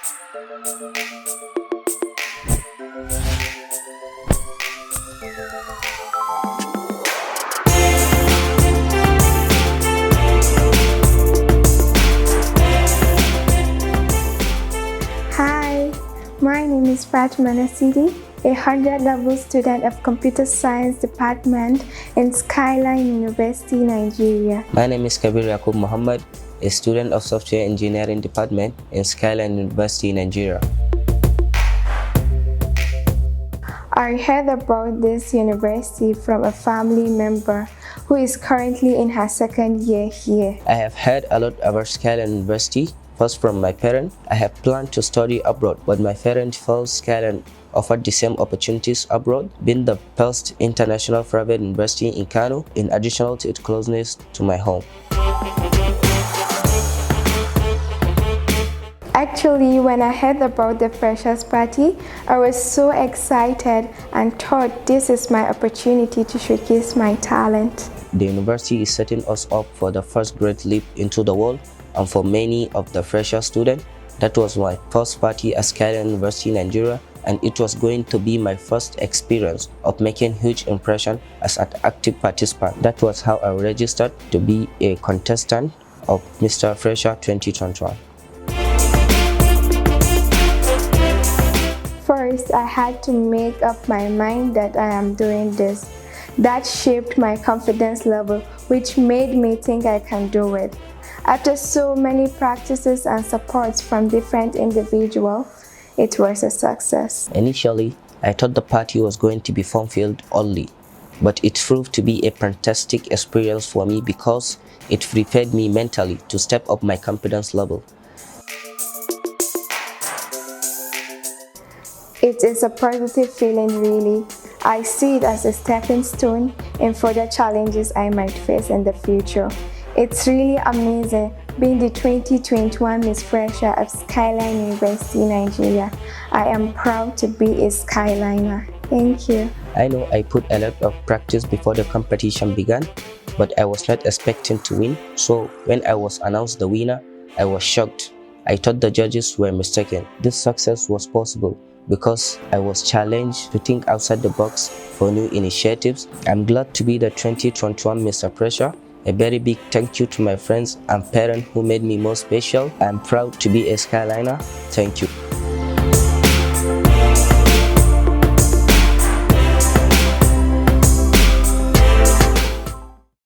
Hi, my name is Fatimah Nasidi, a 100-level student of Computer Science Department in Skyline University Nigeria. My name is Kabir Yakub, a student of Software Engineering Department in Skyline University Nigeria. I heard about this university from a family member who is currently in her second year here. I have heard a lot about Skyline University. First, from my parents. I have planned to study abroad, but my parents felt Skyline offered the same opportunities abroad, being the first international private university in Kano, in addition to its closeness to my home. Actually, when I heard about the freshers party, I was so excited and thought this is my opportunity to showcase my talent. The university is setting us up for the first great leap into the world, and for many of the fresher students, that was my first party at Skyline University Nigeria, and it was going to be my first experience of making huge impression as an active participant. That was how I registered to be a contestant of Mr. Fresher 2021. First, I had to make up my mind that I am doing this. That shaped my confidence level, which made me think I can do it. After so many practices and supports from different individuals, it was a success. Initially, I thought the party was going to be fun-filled only, but it proved to be a fantastic experience for me because it prepared me mentally to step up my confidence level. It is a positive feeling, really. I see it as a stepping stone in further challenges I might face in the future. It's really amazing being the 2021 Miss Fresher of Skyline University Nigeria. I am proud to be a Skyliner. Thank you. I know I put a lot of practice before the competition began, but I was not expecting to win. So when I was announced the winner, I was shocked. I thought the judges were mistaken. This success was possible because I was challenged to think outside the box for new initiatives. I'm glad to be the 2021 Mr. Fresher. A very big thank you to my friends and parents who made me more special. I'm proud to be a Skyliner. Thank you.